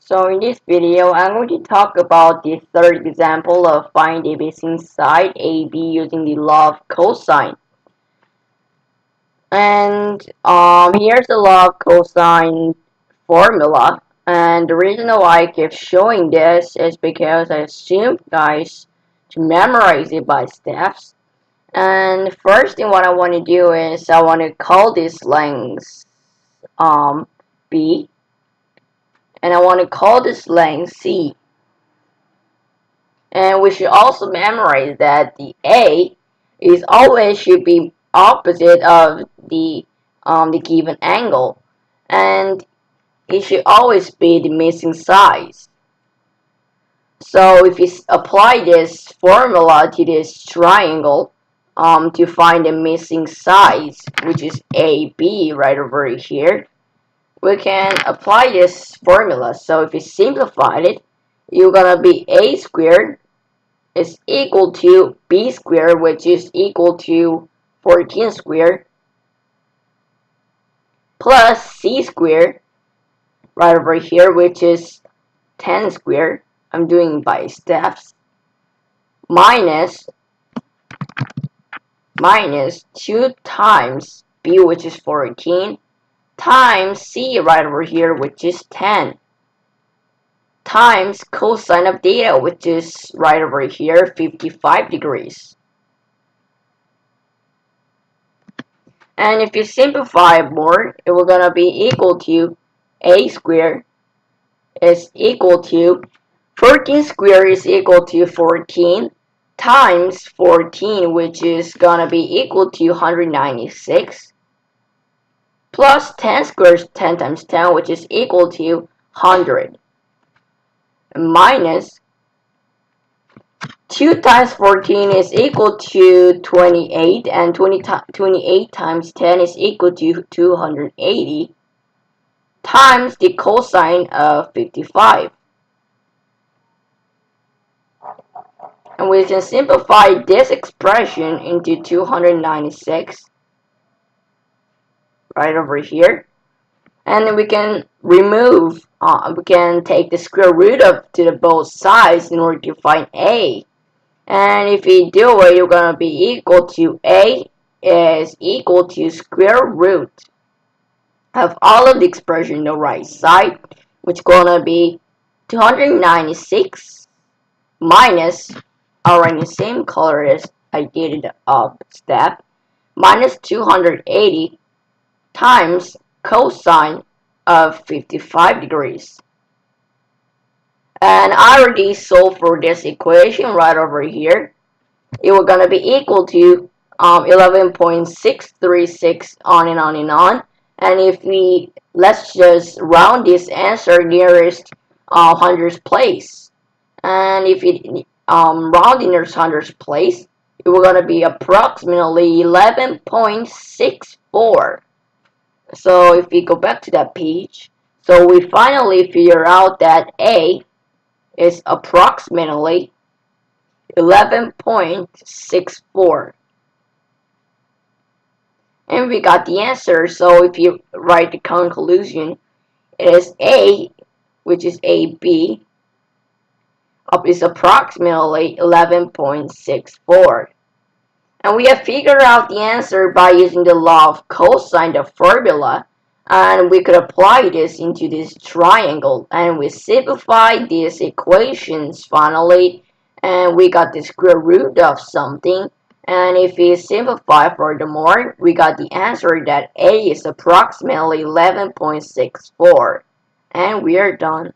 So in this video, I'm going to talk about the third example of find a missing side AB using the law of cosine. And here's the law of cosine formula. And the reason why I keep showing this is because I assume guys to memorize it by steps. And first thing what I want to do is I want to call this length B. And I want to call this length C. And we should also memorize that the A is always should be opposite of the given angle, and it should always be the missing size. So if you apply this formula to this triangle to find the missing size, which is AB right over here, we can apply this formula. So if you simplify it, you're gonna be A squared is equal to B squared, which is equal to 14 squared, plus C squared, right over here, which is 10 squared. I'm doing by steps. Minus 2 times B, which is 14, times C right over here, which is 10, times cosine of theta, which is right over here, 55 degrees. And if you simplify it more, it will gonna be equal to A squared is equal to 14 squared is equal to 14 times 14, which is gonna be equal to 196, plus 10 squared is 10 times 10, which is equal to 100, minus 2 times 14 is equal to 28, and 28 times 10 is equal to 280, times the cosine of 55. And we can simplify this expression into 296 right over here. And then we can remove, we can take the square root of to the both sides in order to find A. And if we do it, you're going to be equal to A is equal to square root of all of the expression on the right side, which is going to be 296 minus, in the same color as I did it up step, minus 280 times cosine of 55 degrees. And I already solved for this equation right over here. It was going to be equal to 11.636 on and on and on. And if we, let's just round this answer nearest hundredths place. And if it round nearest hundredths place, it was going to be approximately 11.64. So if we go back to that page, so we finally figure out that A is approximately 11.64. And we got the answer. So if you write the conclusion, it is A, which is AB, is approximately 11.64. And we have figured out the answer by using the law of cosine, the formula, and we could apply this into this triangle, and we simplified these equations finally, and we got the square root of something. And if we simplify furthermore, we got the answer that A is approximately 11.64. And we are done.